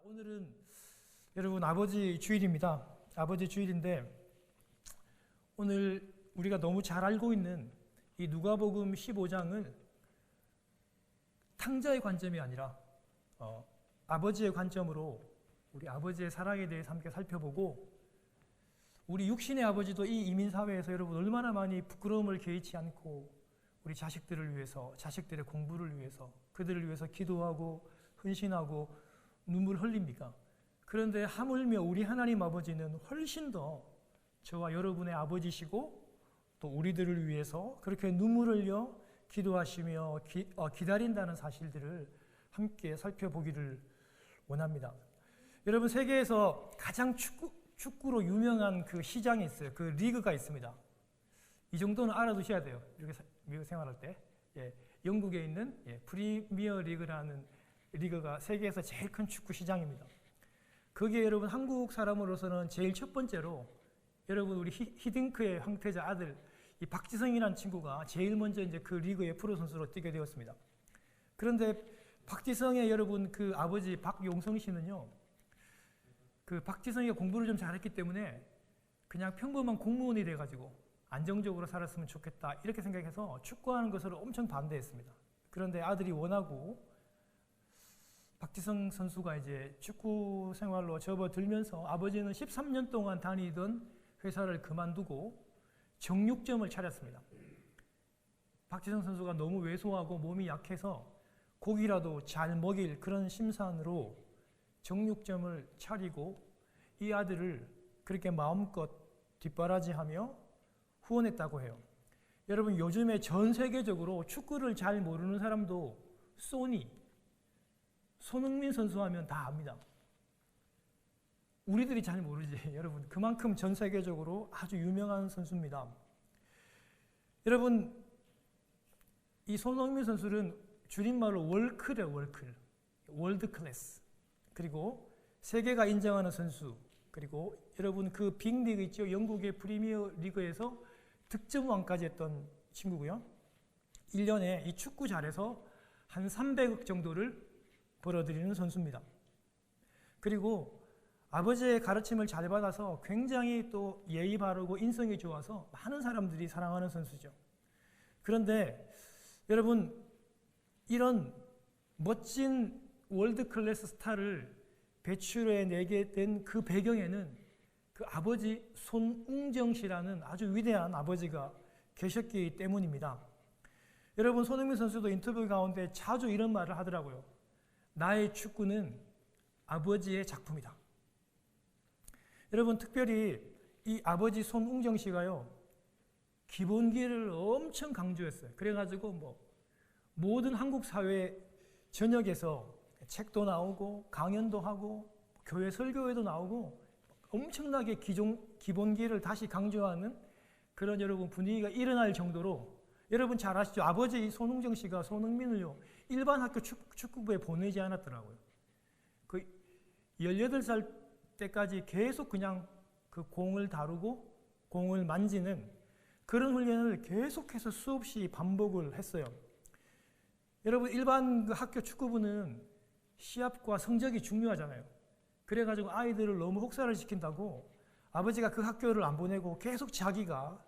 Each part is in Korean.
오늘은 여러분 아버지 주일입니다. 아버지 주일인데 오늘 우리가 너무 잘 알고 있는 이 누가복음 15장을 탕자의 관점이 아니라 아버지의 관점으로 우리 아버지의 사랑에 대해서 함께 살펴보고, 우리 육신의 아버지도 이 이민사회에서 여러분 얼마나 많이 부끄러움을 개의치 않고 우리 자식들을 위해서, 자식들의 공부를 위해서, 그들을 위해서 기도하고 헌신하고 눈물 흘립니까? 그런데 하물며 우리 하나님 아버지는 훨씬 더 저와 여러분의 아버지시고 또 우리들을 위해서 그렇게 눈물을 흘려 기도하시며 기다린다는 사실들을 함께 살펴보기를 원합니다. 여러분, 세계에서 가장 축구로 유명한 그 시장이 있어요. 그 리그가 있습니다. 이 정도는 알아두셔야 돼요. 미국 생활할 때. 영국에 있는 프리미어 리그라는 리그가 세계에서 제일 큰 축구 시장입니다. 거기에 여러분 한국 사람으로서는 제일 첫 번째로 여러분 우리 히딩크의 황태자 아들 이 박지성이라는 친구가 제일 먼저 이제 그 리그의 프로 선수로 뛰게 되었습니다. 그런데 박지성의 여러분 그 아버지 박용성 씨는요, 그 박지성이가 공부를 좀 잘했기 때문에 그냥 평범한 공무원이 돼가지고 안정적으로 살았으면 좋겠다 이렇게 생각해서 축구하는 것을 엄청 반대했습니다. 그런데 아들이 원하고 박지성 선수가 이제 축구 생활로 접어들면서 아버지는 13년 동안 다니던 회사를 그만두고 정육점을 차렸습니다. 박지성 선수가 너무 왜소하고 몸이 약해서 고기라도 잘 먹일 그런 심산으로 정육점을 차리고 이 아들을 그렇게 마음껏 뒷바라지하며 후원했다고 해요. 여러분, 요즘에 전 세계적으로 축구를 잘 모르는 사람도 손흥민 선수 하면 다 압니다. 우리들이 잘 모르지. 여러분, 그만큼 전 세계적으로 아주 유명한 선수입니다. 여러분, 이 손흥민 선수는 줄임말로 월클이에요. 월드 클래스. 그리고 세계가 인정하는 선수. 그리고 여러분 그 빅리그 있죠. 영국의 프리미어 리그에서 득점왕까지 했던 친구고요. 1년에 이 축구 잘해서 한 300억 정도를 벌어들이는 선수입니다. 그리고 아버지의 가르침을 잘 받아서 굉장히 또 예의 바르고 인성이 좋아서 많은 사람들이 사랑하는 선수죠. 그런데 여러분, 이런 멋진 월드 클래스 스타를 배출해내게 된 그 배경에는 그 아버지 손웅정 씨라는 아주 위대한 아버지가 계셨기 때문입니다. 여러분, 손흥민 선수도 인터뷰 가운데 자주 이런 말을 하더라고요. 나의 축구는 아버지의 작품이다. 여러분, 특별히 이 아버지 손웅정 씨가요, 기본기를 엄청 강조했어요. 그래가지고 모든 한국 사회 전역에서 책도 나오고 강연도 하고 교회 설교회도 나오고 엄청나게 기본기를 다시 강조하는 그런 여러분 분위기가 일어날 정도로, 여러분 잘 아시죠? 아버지 손웅정 씨가 손흥민을요 일반 학교 축구부에 보내지 않았더라고요. 그 18살 때까지 계속 그냥 그 공을 다루고 공을 만지는 그런 훈련을 계속해서 수없이 반복을 했어요. 여러분, 일반 그 학교 축구부는 시합과 성적이 중요하잖아요. 그래가지고 아이들을 너무 혹사를 시킨다고 아버지가 그 학교를 안 보내고 계속 자기가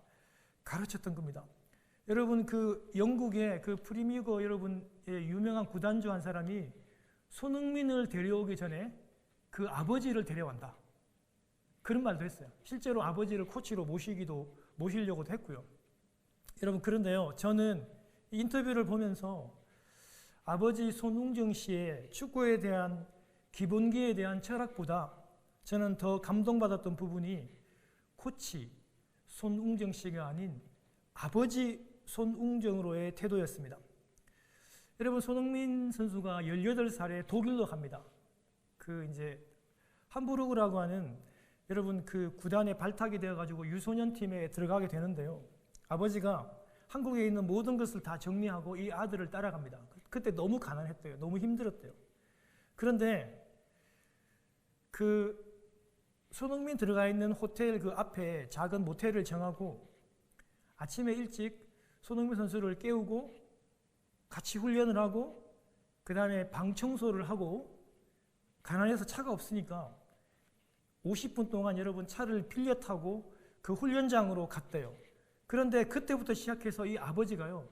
가르쳤던 겁니다. 여러분, 그 영국의 그 프리미어 여러분의 유명한 구단주 한 사람이 손흥민을 데려오기 전에 그 아버지를 데려간다. 그런 말도 했어요. 실제로 아버지를 코치로 모시려고도 했고요. 여러분, 그런데요, 저는 인터뷰를 보면서 아버지 손웅정 씨의 축구에 대한 기본기에 대한 철학보다 저는 더 감동받았던 부분이 코치 손웅정 씨가 아닌 아버지 손웅정으로의 태도였습니다. 여러분, 손흥민 선수가 18살에 독일로 갑니다. 그 이제 함부르크라고 하는 여러분 그 구단에 발탁이 되어가지고 유소년 팀에 들어가게 되는데요. 아버지가 한국에 있는 모든 것을 다 정리하고 이 아들을 따라갑니다. 그때 너무 가난했대요. 너무 힘들었대요. 그런데 그 손흥민 들어가 있는 호텔 그 앞에 작은 모텔을 정하고 아침에 일찍 손흥민 선수를 깨우고 같이 훈련을 하고 그 다음에 방 청소를 하고 가난해서 차가 없으니까 50분 동안 여러분 차를 빌려 타고 그 훈련장으로 갔대요. 그런데 그때부터 시작해서 이 아버지가요,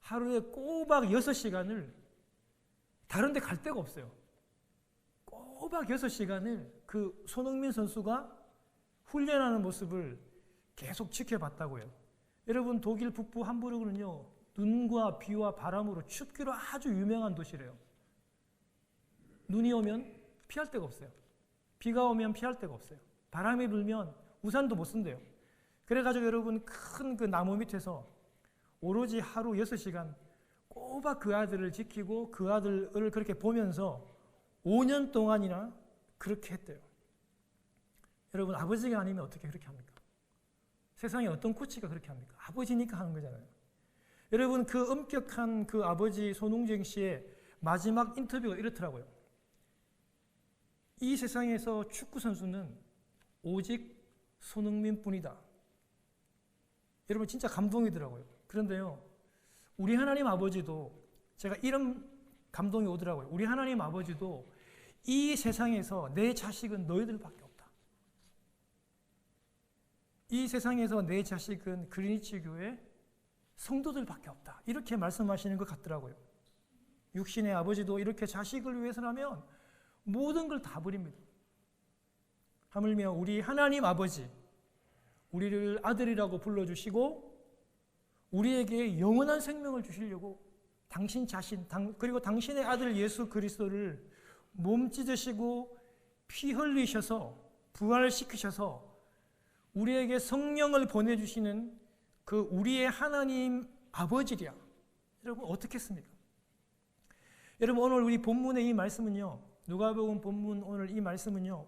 하루에 꼬박 6시간을 다른 데 갈 데가 없어요. 꼬박 6시간을 그 손흥민 선수가 훈련하는 모습을 계속 지켜봤다고요. 여러분, 독일 북부 함부르크는요, 눈과 비와 바람으로 춥기로 아주 유명한 도시래요. 눈이 오면 피할 데가 없어요. 비가 오면 피할 데가 없어요. 바람이 불면 우산도 못 쓴대요. 그래가지고 여러분, 큰 그 나무 밑에서 오로지 하루 6시간 꼬박 그 아들을 지키고 그 아들을 그렇게 보면서 5년 동안이나 그렇게 했대요. 여러분, 아버지가 아니면 어떻게 그렇게 합니까? 세상에 어떤 코치가 그렇게 합니까? 아버지니까 하는 거잖아요. 여러분, 그 엄격한 그 아버지 손흥정 씨의 마지막 인터뷰가 이렇더라고요. 이 세상에서 축구 선수는 오직 손흥민뿐이다. 여러분, 진짜 감동이더라고요. 그런데요, 우리 하나님 아버지도, 제가 이런 감동이 오더라고요. 우리 하나님 아버지도 이 세상에서 내 자식은 너희들밖에 없다. 이 세상에서 내 자식은 그리니치 교회 성도들밖에 없다. 이렇게 말씀하시는 것 같더라고요. 육신의 아버지도 이렇게 자식을 위해서라면 모든 걸 다 버립니다. 하물며 우리 하나님 아버지, 우리를 아들이라고 불러주시고 우리에게 영원한 생명을 주시려고 당신 자신, 그리고 당신의 아들 예수 그리스도를 몸 찢으시고 피 흘리셔서 부활시키셔서 우리에게 성령을 보내주시는 그 우리의 하나님 아버지랴. 여러분, 어떻겠습니까? 여러분, 오늘 우리 본문의 이 말씀은요, 누가복음 본문 오늘 이 말씀은요,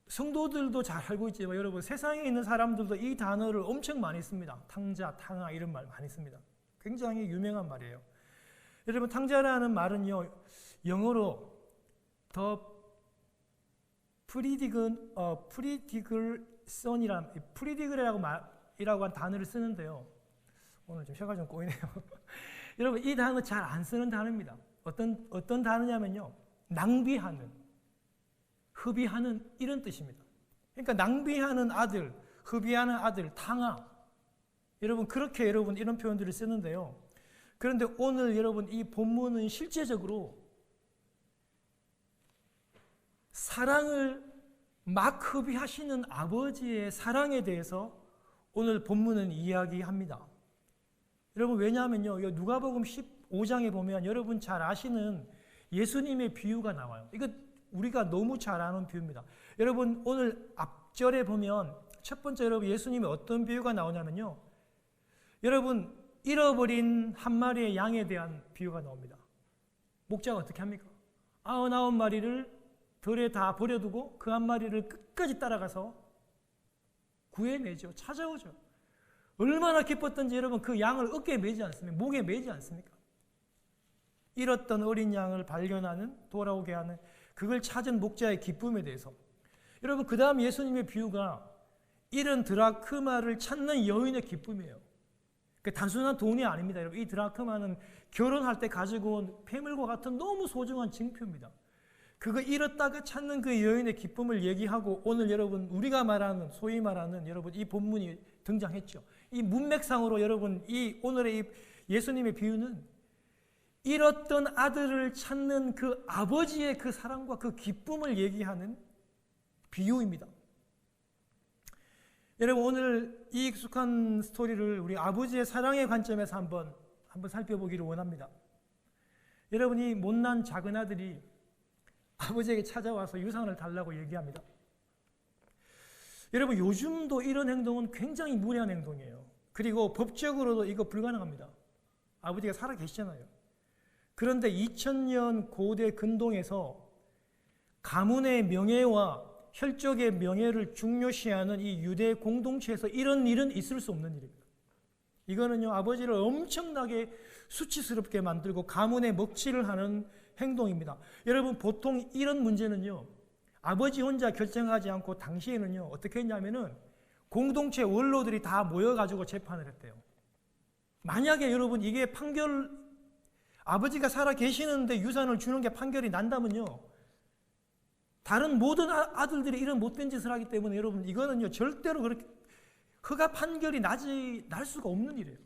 성도들도 잘 알고 있지만 여러분, 세상에 있는 사람들도 이 단어를 엄청 많이 씁니다. 탕자, 탕아 이런 말 많이 씁니다. 굉장히 유명한 말이에요. 여러분, 탕자라는 말은요, 영어로 the prodigal son이라고 한 단어를 쓰는데요. 오늘 좀 혀가 좀 꼬이네요. 여러분, 이 단어 잘 안 쓰는 단어입니다. 어떤 단어냐면요, 낭비하는, 흡의하는 이런 뜻입니다. 그러니까 낭비하는 아들, 흡의하는 아들, 탕아. 여러분, 그렇게 여러분 이런 표현들을 쓰는데요. 그런데 오늘 여러분 이 본문은 실제적으로 사랑을 막 흡의하시는 아버지의 사랑에 대해서 오늘 본문은 이야기합니다. 여러분, 왜냐하면요, 누가복음 15장에 보면 여러분 잘 아시는 예수님의 비유가 나와요. 이거 우리가 너무 잘 아는 비유입니다. 여러분, 오늘 앞절에 보면 첫 번째 여러분 예수님의 어떤 비유가 나오냐면요, 여러분 잃어버린 한 마리의 양에 대한 비유가 나옵니다. 목자가 어떻게 합니까? 99마리를 들에 다 버려두고 그 한 마리를 끝까지 따라가서 구해내죠. 찾아오죠. 얼마나 기뻤던지 여러분, 그 양을 어깨에 매지 않습니까? 목에 매지 않습니까? 잃었던 어린 양을 발견하는, 돌아오게 하는, 그걸 찾은 목자의 기쁨에 대해서. 여러분, 그 다음 예수님의 비유가 잃은 드라크마를 찾는 여인의 기쁨이에요. 그 단순한 돈이 아닙니다. 여러분, 이 드라크마는 결혼할 때 가지고 온 폐물과 같은 너무 소중한 증표입니다. 그거 잃었다가 찾는 그 여인의 기쁨을 얘기하고, 오늘 여러분 우리가 말하는, 소위 말하는 여러분 이 본문이 등장했죠. 이 문맥상으로 여러분 이 오늘의 이 예수님의 비유는 잃었던 아들을 찾는 그 아버지의 그 사랑과 그 기쁨을 얘기하는 비유입니다. 여러분, 오늘 이 익숙한 스토리를 우리 아버지의 사랑의 관점에서 한번 살펴보기를 원합니다. 여러분, 이 못난 작은 아들이 아버지에게 찾아와서 유산을 달라고 얘기합니다. 여러분, 요즘도 이런 행동은 굉장히 무례한 행동이에요. 그리고 법적으로도 이거 불가능합니다. 아버지가 살아 계시잖아요. 그런데 2000년 고대 근동에서 가문의 명예와 혈족의 명예를 중요시하는 이 유대 공동체에서 이런 일은 있을 수 없는 일입니다. 이거는요, 아버지를 엄청나게 수치스럽게 만들고 가문의 먹칠을 하는 행동입니다. 여러분, 보통 이런 문제는요, 아버지 혼자 결정하지 않고 당시에는요, 어떻게 했냐면은 공동체 원로들이 다 모여가지고 재판을 했대요. 만약에 여러분 이게 아버지가 살아 계시는데 유산을 주는 게 판결이 난다면요, 다른 모든 아들들이 이런 못된 짓을 하기 때문에 여러분 이거는요 절대로 그렇게 허가 판결이 날 수가 없는 일이에요.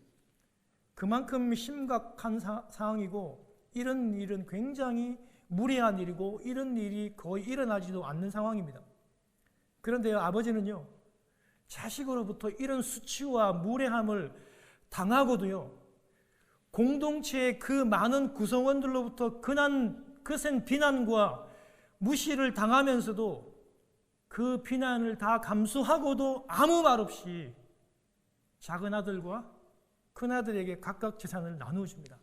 그만큼 심각한 상황이고 이런 일은 굉장히 무례한 일이고 이런 일이 거의 일어나지도 않는 상황입니다. 그런데요 아버지는요 자식으로부터 이런 수치와 무례함을 당하고도요 공동체의 그 많은 구성원들로부터 거센 비난과 무시를 당하면서도 그 비난을 다 감수하고도 아무 말 없이 작은 아들과 큰 아들에게 각각 재산을 나누어 줍니다.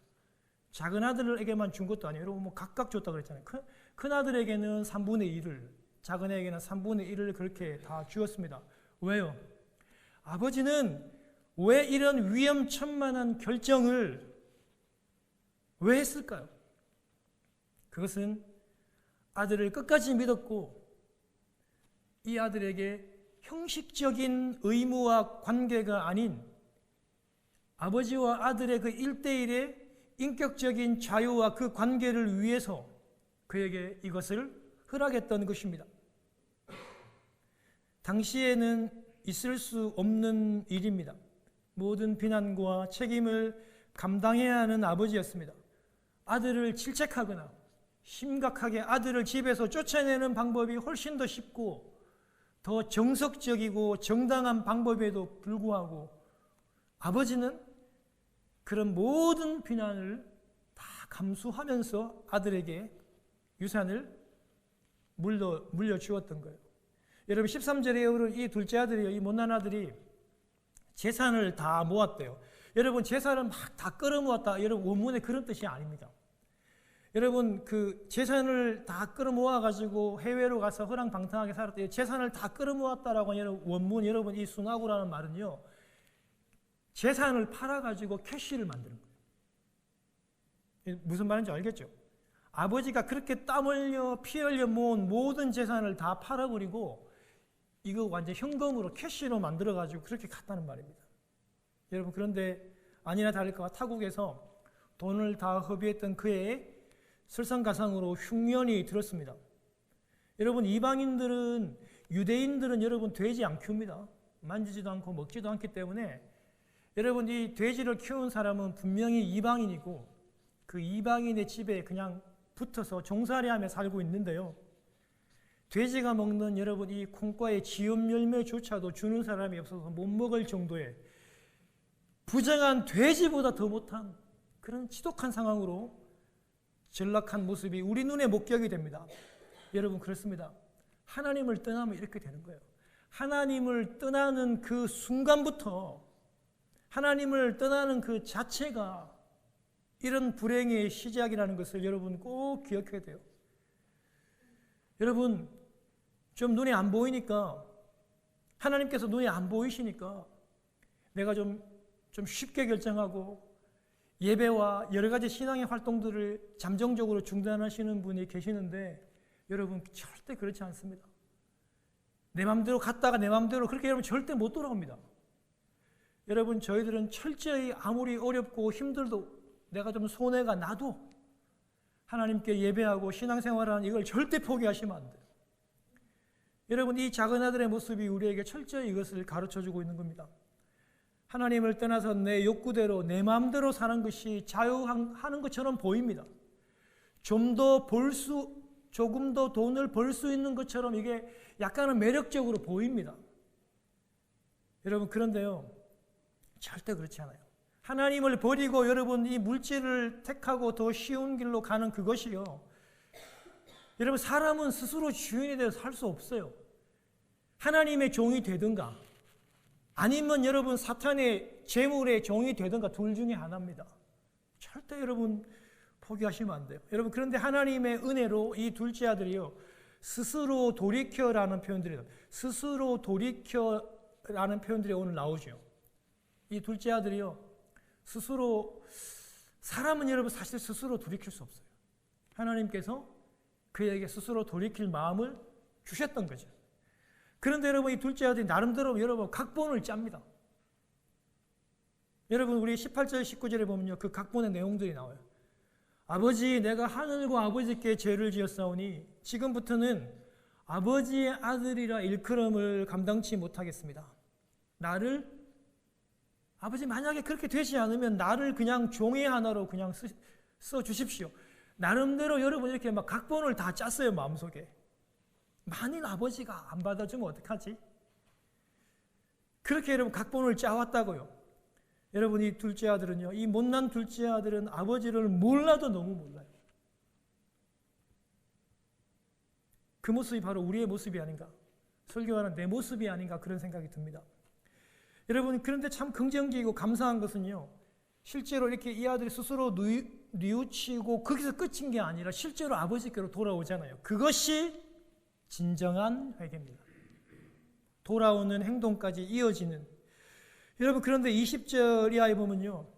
작은 아들에게만 준 것도 아니에요. 여러분 각각 줬다고 그랬잖아요. 큰 아들에게는 3분의 1을, 작은 애에게는 3분의 1을 그렇게 다 주었습니다. 왜요? 아버지는 왜 이런 위험천만한 결정을 왜 했을까요? 그것은 아들을 끝까지 믿었고 이 아들에게 형식적인 의무와 관계가 아닌 아버지와 아들의 그 1대1의 인격적인 자유와 그 관계를 위해서 그에게 이것을 허락했던 것입니다. 당시에는 있을 수 없는 일입니다. 모든 비난과 책임을 감당해야 하는 아버지였습니다. 아들을 질책하거나 심각하게 아들을 집에서 쫓아내는 방법이 훨씬 더 쉽고 더 정석적이고 정당한 방법에도 불구하고 아버지는 그런 모든 비난을 다 감수하면서 아들에게 유산을 물려주었던 거예요. 여러분 13절에 오른 이 둘째 아들이요, 이 못난 아들이 재산을 다 모았대요. 여러분 재산을 막 다 끌어모았다. 여러분 원문에 그런 뜻이 아닙니다. 여러분 그 재산을 다 끌어모아 가지고 해외로 가서 허랑방탕하게 살았대요. 재산을 다 끌어모았다라고 하는 원문 여러분 이 순하고라는 말은요. 재산을 팔아 가지고 캐시를 만드는 거예요. 무슨 말인지 알겠죠? 아버지가 그렇게 땀 흘려 피 흘려 모은 모든 재산을 다 팔아버리고 이거 완전 현금으로 캐시로 만들어 가지고 그렇게 갔다는 말입니다. 여러분 그런데 아니나 다를까 타국에서 돈을 다 허비했던 그의 설상가상으로 흉년이 들었습니다. 여러분 이방인들은 유대인들은 여러분 돼지 안 키웁니다. 만지지도 않고 먹지도 않기 때문에 여러분 이 돼지를 키운 사람은 분명히 이방인이고 그 이방인의 집에 그냥 붙어서 종살이하며 살고 있는데요. 돼지가 먹는 여러분 이 콩과의 지엽 열매조차도 주는 사람이 없어서 못 먹을 정도의 부정한 돼지보다 더 못한 그런 지독한 상황으로 전락한 모습이 우리 눈에 목격이 됩니다. 여러분 그렇습니다. 하나님을 떠나면 이렇게 되는 거예요. 하나님을 떠나는 그 순간부터 하나님을 떠나는 그 자체가 이런 불행의 시작이라는 것을 여러분 꼭 기억해야 돼요. 여러분 좀 눈에 안 보이니까 하나님께서 눈에 안 보이시니까 내가 좀 쉽게 결정하고 예배와 여러 가지 신앙의 활동들을 잠정적으로 중단하시는 분이 계시는데 여러분 절대 그렇지 않습니다. 내 마음대로 갔다가 내 마음대로 그렇게 여러분 절대 못 돌아옵니다. 여러분 저희들은 철저히 아무리 어렵고 힘들도 내가 좀 손해가 나도 하나님께 예배하고 신앙생활하는 이걸 절대 포기하시면 안 돼요. 여러분 이 작은 아들의 모습이 우리에게 철저히 이것을 가르쳐주고 있는 겁니다. 하나님을 떠나서 내 욕구대로 내 마음대로 사는 것이 자유하는 것처럼 보입니다. 조금 더 돈을 벌 수 있는 것처럼 이게 약간은 매력적으로 보입니다. 여러분 그런데요 절대 그렇지 않아요. 하나님을 버리고 여러분 이 물질을 택하고 더 쉬운 길로 가는 그것이요. 여러분 사람은 스스로 주인이 되어 살 수 없어요. 하나님의 종이 되든가 아니면 여러분 사탄의 재물의 종이 되든가 둘 중에 하나입니다. 절대 여러분 포기하시면 안 돼요. 여러분 그런데 하나님의 은혜로 이 둘째 아들이요. 스스로 돌이켜라는 표현들이 스스로 돌이켜라는 표현들이 오늘 나오죠. 이 둘째 아들이요. 스스로 사람은 여러분 사실 스스로 돌이킬 수 없어요. 하나님께서 그에게 스스로 돌이킬 마음을 주셨던 거죠. 그런데 여러분 이 둘째 아들이 나름대로 여러분 각본을 짭니다. 여러분 우리 18절 19절에 보면요. 그 각본의 내용들이 나와요. 아버지 내가 하늘과 아버지께 죄를 지었사오니 지금부터는 아버지의 아들이라 일컬음을 감당치 못하겠습니다. 아버지 만약에 그렇게 되지 않으면 나를 그냥 종이 하나로 그냥 써 주십시오. 나름대로 여러분 이렇게 막 각본을 다 짰어요, 마음속에. 만일 아버지가 안 받아주면 어떡하지? 그렇게 여러분 각본을 짜왔다고요. 여러분 이 둘째 아들은요, 이 못난 둘째 아들은 아버지를 몰라도 너무 몰라요. 그 모습이 바로 우리의 모습이 아닌가, 설교하는 내 모습이 아닌가 그런 생각이 듭니다. 여러분 그런데 참 긍정적이고 감사한 것은요, 실제로 이렇게 이 아들이 스스로 뉘우치고 거기서 끝인 게 아니라 실제로 아버지께로 돌아오잖아요. 그것이 진정한 회개입니다. 돌아오는 행동까지 이어지는. 여러분 그런데 20절 이하에 보면요,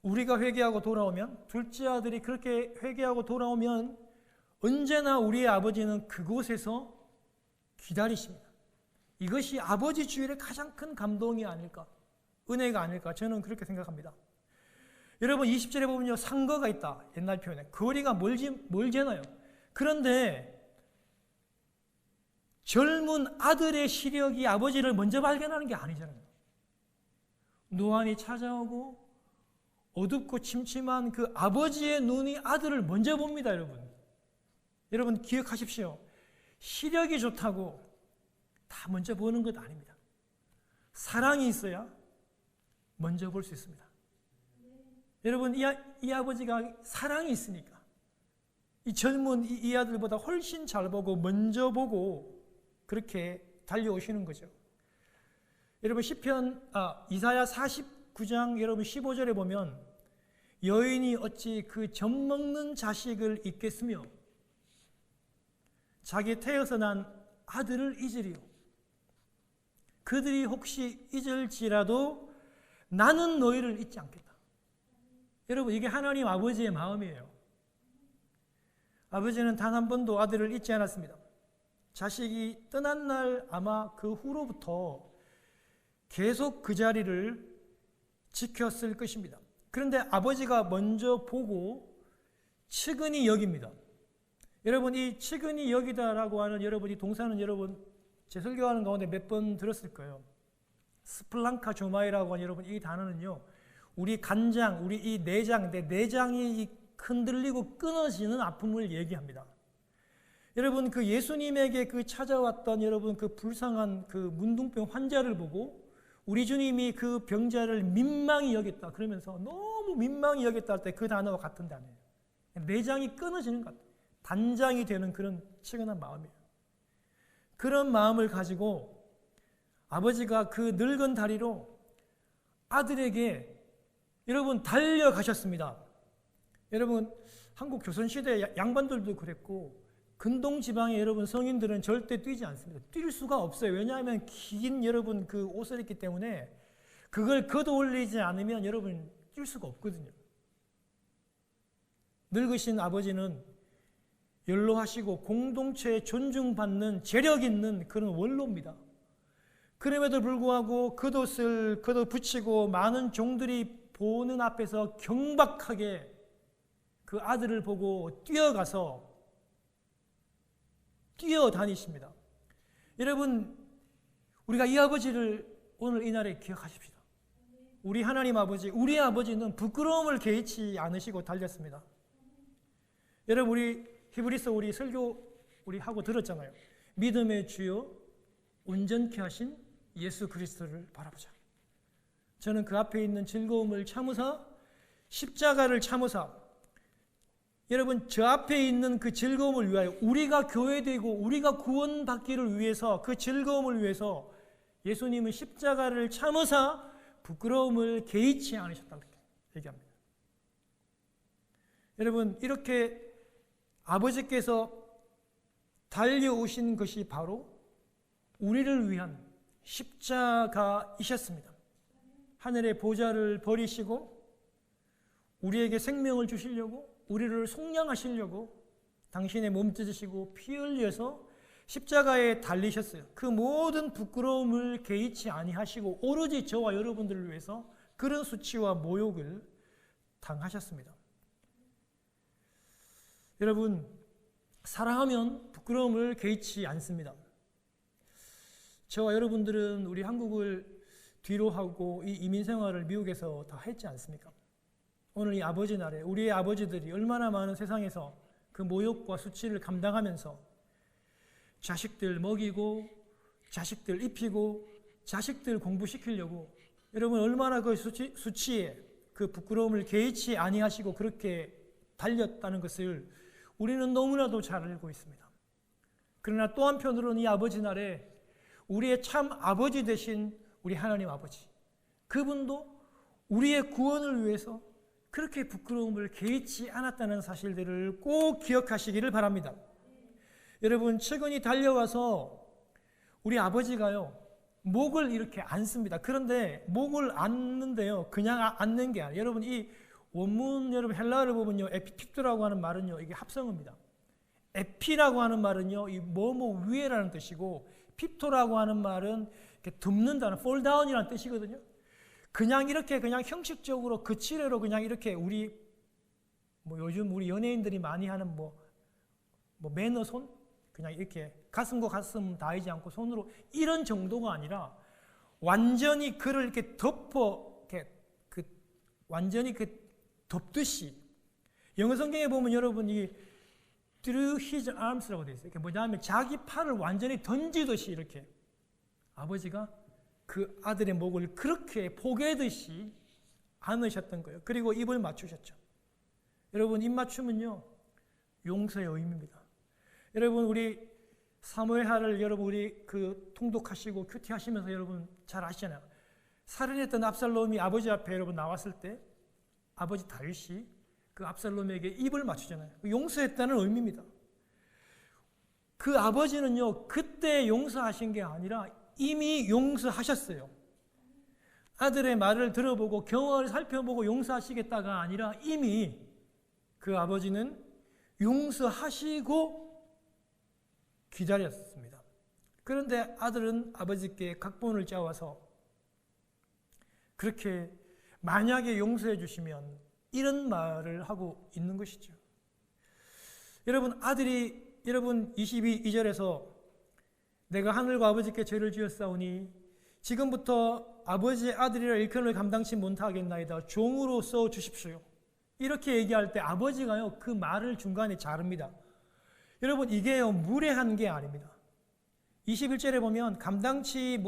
우리가 회개하고 돌아오면, 둘째 아들이 그렇게 회개하고 돌아오면 언제나 우리의 아버지는 그곳에서 기다리십니다. 이것이 아버지 주일의 가장 큰 감동이 아닐까, 은혜가 아닐까, 저는 그렇게 생각합니다. 여러분 20절에 보면요, 상거가 있다. 옛날 표현에 거리가 멀잖아요. 그런데 젊은 아들의 시력이 아버지를 먼저 발견하는 게 아니잖아요. 노안이 찾아오고 어둡고 침침한 그 아버지의 눈이 아들을 먼저 봅니다. 여러분 기억하십시오. 시력이 좋다고 다 먼저 보는 것 아닙니다. 사랑이 있어야 먼저 볼 수 있습니다. 여러분 이 아버지가 사랑이 있으니까 이 젊은 이 아들보다 훨씬 잘 보고 먼저 보고 그렇게 달려오시는 거죠. 여러분 이사야 49장 여러분 15절에 보면 여인이 어찌 그 젖먹는 자식을 잊겠으며 자기 태에서 난 아들을 잊으리요. 그들이 혹시 잊을지라도 나는 너희를 잊지 않겠다. 여러분 이게 하나님 아버지의 마음이에요. 아버지는 단 한 번도 아들을 잊지 않았습니다. 자식이 떠난 날 아마 그 후로부터 계속 그 자리를 지켰을 것입니다. 그런데 아버지가 먼저 보고 측은히 여깁니다. 여러분 이 측은히 여기다라고 하는 여러분 이 동사는 여러분 제 설교하는 가운데 몇 번 들었을 거예요. 스플랑카 조마이라고 하는 여러분 이 단어는요, 우리 간장, 우리 이 내장이 흔들리고 끊어지는 아픔을 얘기합니다. 여러분 그 예수님에게 그 찾아왔던 여러분 그 불쌍한 그 문둥병 환자를 보고 우리 주님이 그 병자를 민망히 여겼다 그러면서 너무 민망히 여겼다 할 때 그 단어와 같은 단어예요. 내장이 끊어지는 것 같아요. 단장이 되는 그런 측은한 마음이에요. 그런 마음을 가지고 아버지가 그 늙은 다리로 아들에게 여러분 달려가셨습니다. 여러분 한국 조선시대 양반들도 그랬고 근동지방의 여러분 성인들은 절대 뛰지 않습니다. 뛸 수가 없어요. 왜냐하면 긴 여러분 그 옷을 입기 때문에 그걸 걷어 올리지 않으면 여러분 뛸 수가 없거든요. 늙으신 아버지는 연로하시고 공동체에 존중받는 재력 있는 그런 원로입니다. 그럼에도 불구하고 겉옷을 걷어붙이고 많은 종들이 보는 앞에서 경박하게 그 아들을 보고 뛰어다니십니다. 여러분 우리가 이 아버지를 오늘 이 날에 기억하십시다. 우리 하나님 아버지, 우리 아버지는 부끄러움을 개의치 않으시고 달렸습니다. 여러분 우리 히브리서 우리 설교 우리 하고 들었잖아요. 믿음의 주요 온전케 하신 예수 그리스도를 바라보자. 저는 그 앞에 있는 즐거움을 참으사 십자가를 참으사 여러분 저 앞에 있는 그 즐거움을 위하여 우리가 교회되고 우리가 구원받기를 위해서 그 즐거움을 위해서 예수님은 십자가를 참으사 부끄러움을 개의치 않으셨다고 얘기합니다. 여러분 이렇게 아버지께서 달려오신 것이 바로 우리를 위한 십자가이셨습니다. 하늘의 보좌를 버리시고 우리에게 생명을 주시려고 우리를 속량하시려고 당신의 몸 찢으시고 피 흘려서 십자가에 달리셨어요. 그 모든 부끄러움을 개의치 아니하시고 오로지 저와 여러분들을 위해서 그런 수치와 모욕을 당하셨습니다. 여러분 사랑하면 부끄러움을 개의치 않습니다. 저와 여러분들은 우리 한국을 뒤로 하고 이 이민 생활을 미국에서 다 했지 않습니까? 오늘 이 아버지 날에 우리의 아버지들이 얼마나 많은 세상에서 그 모욕과 수치를 감당하면서 자식들 먹이고 자식들 입히고 자식들 공부시키려고 여러분 얼마나 그 수치에 그 부끄러움을 개의치 아니하시고 그렇게 달렸다는 것을 우리는 너무나도 잘 알고 있습니다. 그러나 또 한편으로는 이 아버지 날에 우리의 참 아버지 되신 우리 하나님 아버지, 그분도 우리의 구원을 위해서 그렇게 부끄러움을 개의치 않았다는 사실들을 꼭 기억하시기를 바랍니다. 여러분, 최근이 달려와서 우리 아버지가요, 목을 이렇게 안습니다. 그런데 목을 안는데요, 그냥 안는 게 아니에요. 여러분, 이 원문 여러분 헬라어를 보면요, 에피픽토라고 하는 말은요, 이게 합성어입니다. 에피라고 하는 말은요, 이 뭐뭐 위에라는 뜻이고, 픽토라고 하는 말은 이렇게 덮는다는, fall down이라는 뜻이거든요. 그냥 이렇게 그냥 형식적으로 그치레로 그냥 이렇게 우리 요즘 우리 연예인들이 많이 하는 매너 손 그냥 이렇게 가슴과 가슴 닿이지 않고 손으로 이런 정도가 아니라 완전히 그를 이렇게 덮어 완전히 덮듯이 영어 성경에 보면 여러분 이 through his arms라고 되어 있어요. 이게 뭐냐면 자기 팔을 완전히 던지듯이 이렇게 아버지가 그 아들의 목을 그렇게 포개듯이 안으셨던 거예요. 그리고 입을 맞추셨죠. 여러분, 입 맞춤은요, 용서의 의미입니다. 여러분, 우리 사무엘하를 여러분 우리 통독하시고 큐티하시면서 여러분 잘 아시잖아요. 살인했던 압살롬이 아버지 앞에 여러분 나왔을 때 아버지 다윗이 그 압살롬에게 입을 맞추잖아요. 용서했다는 의미입니다. 그 아버지는요, 그때 용서하신 게 아니라 이미 용서하셨어요. 아들의 말을 들어보고 경험을 살펴보고 용서하시겠다가 아니라 이미 그 아버지는 용서하시고 기다렸습니다. 그런데 아들은 아버지께 각본을 짜와서 그렇게 만약에 용서해 주시면 이런 말을 하고 있는 것이죠. 여러분, 아들이 여러분 22절에서 내가 하늘과 아버지께 죄를 지었사오니 지금부터 아버지의 아들이라 일컬음을 감당치 못하겠나이다. 종으로 써 주십시오. 이렇게 얘기할 때 아버지가요, 그 말을 중간에 자릅니다. 여러분, 이게요, 무례한 게 아닙니다. 21절에 보면 감당치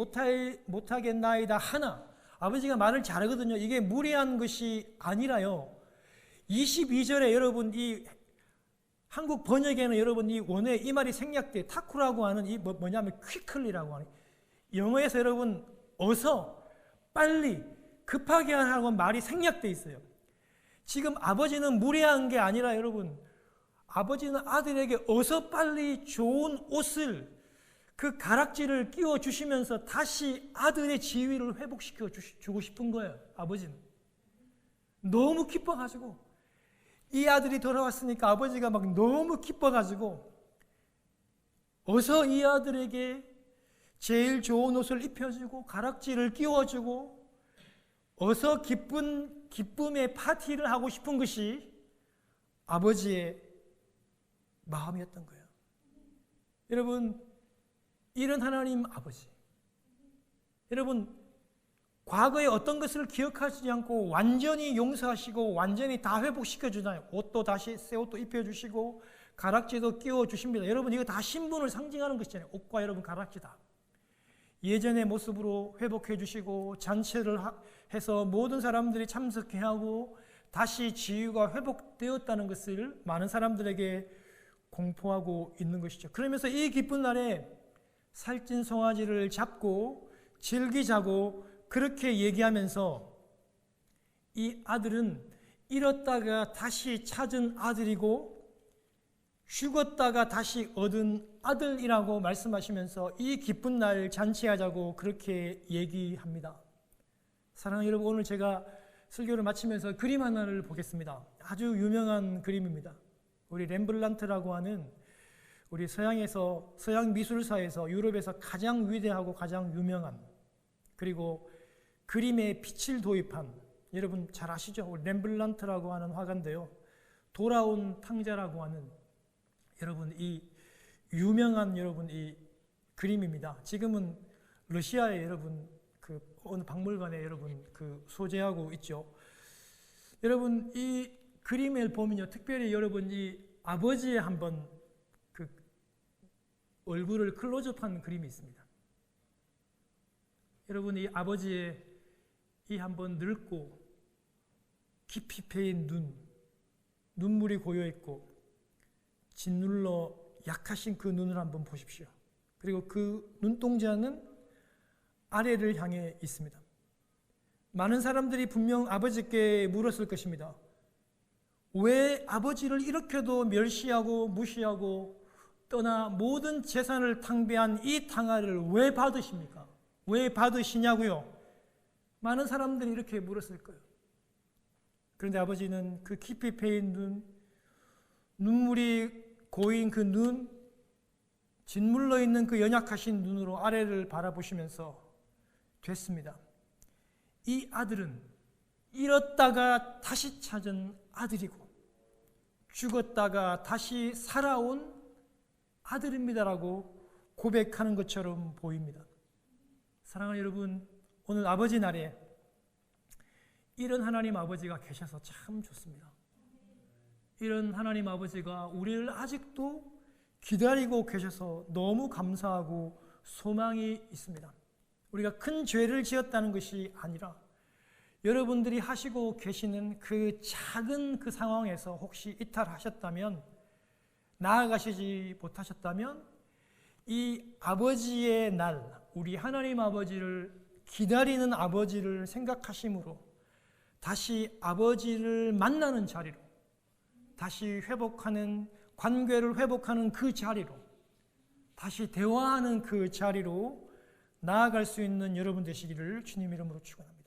못하겠나이다 하나, 아버지가 말을 자르거든요. 이게 무례한 것이 아니라요. 22절에 여러분 이 한국 번역에는 여러분 이 원어에 이 말이 생략돼 타쿠라고 하는 이 뭐냐면 quickly라고 하는 영어에서 여러분 어서 빨리 급하게 하라고 말이 생략돼 있어요. 지금 아버지는 무례한 게 아니라 여러분 아버지는 아들에게 어서 빨리 좋은 옷을 그 가락지를 끼워 주시면서 다시 아들의 지위를 회복시켜 주고 싶은 거예요. 아버지는 너무 기뻐가지고 이 아들이 돌아왔으니까 아버지가 막 너무 기뻐가지고 어서 이 아들에게 제일 좋은 옷을 입혀주고 가락지를 끼워주고 어서 기쁨의 파티를 하고 싶은 것이 아버지의 마음이었던 거예요. 여러분, 이런 하나님 아버지, 여러분 과거에 어떤 것을 기억하시지 않고 완전히 용서하시고 완전히 다 회복시켜주잖아요. 옷도 다시 새 옷도 입혀주시고 가락지도 끼워주십니다. 여러분 이거 다 신분을 상징하는 것이잖아요. 옷과 여러분 가락지다. 예전의 모습으로 회복해주시고 잔치를 해서 모든 사람들이 참석해 하고 다시 지위가 회복되었다는 것을 많은 사람들에게 공포하고 있는 것이죠. 그러면서 이 기쁜 날에 살찐 송아지를 잡고 즐기자고 그렇게 얘기하면서 이 아들은 잃었다가 다시 찾은 아들이고 죽었다가 다시 얻은 아들이라고 말씀하시면서 이 기쁜 날 잔치하자고 그렇게 얘기합니다. 사랑하는 여러분, 오늘 제가 설교를 마치면서 그림 하나를 보겠습니다. 아주 유명한 그림입니다. 우리 렘블란트라고 하는 우리 서양 미술사에서 유럽에서 가장 위대하고 가장 유명한 그리고 그림에 빛을 도입한 여러분 잘 아시죠? 렘블란트라고 하는 화가인데요. 돌아온 탕자라고 하는 여러분 이 유명한 여러분 이 그림입니다. 지금은 러시아에 여러분 그 어느 박물관에 여러분 그 소재하고 있죠. 여러분 이 그림을 보면요, 특별히 여러분 이 아버지의 한번 그 얼굴을 클로즈업한 그림이 있습니다. 여러분 이 아버지의 이 한번 늙고 깊이 패인 눈물이 고여 있고 짓눌러 약하신 그 눈을 한번 보십시오. 그리고 그 눈동자는 아래를 향해 있습니다. 많은 사람들이 분명 아버지께 물었을 것입니다. 왜 아버지를 이렇게도 멸시하고 무시하고 떠나 모든 재산을 탕비한 이 탕화를 왜 받으십니까? 왜 받으시냐고요? 많은 사람들이 이렇게 물었을 거예요. 그런데 아버지는 그 깊이 패인 눈, 눈물이 고인 그 눈, 짓물러 있는 그 연약하신 눈으로 아래를 바라보시면서 됐습니다. 이 아들은 잃었다가 다시 찾은 아들이고 죽었다가 다시 살아온 아들입니다라고 고백하는 것처럼 보입니다. 사랑하는 여러분, 오늘 아버지 날에 이런 하나님 아버지가 계셔서 참 좋습니다. 이런 하나님 아버지가 우리를 아직도 기다리고 계셔서 너무 감사하고 소망이 있습니다. 우리가 큰 죄를 지었다는 것이 아니라 여러분들이 하시고 계시는 그 작은 그 상황에서 혹시 이탈하셨다면, 나아가시지 못하셨다면 이 아버지의 날, 우리 하나님 아버지를 기다리는 아버지를 생각하심으로 다시 아버지를 만나는 자리로, 다시 회복하는, 관계를 회복하는 그 자리로, 다시 대화하는 그 자리로 나아갈 수 있는 여러분 되시기를 주님 이름으로 축원합니다.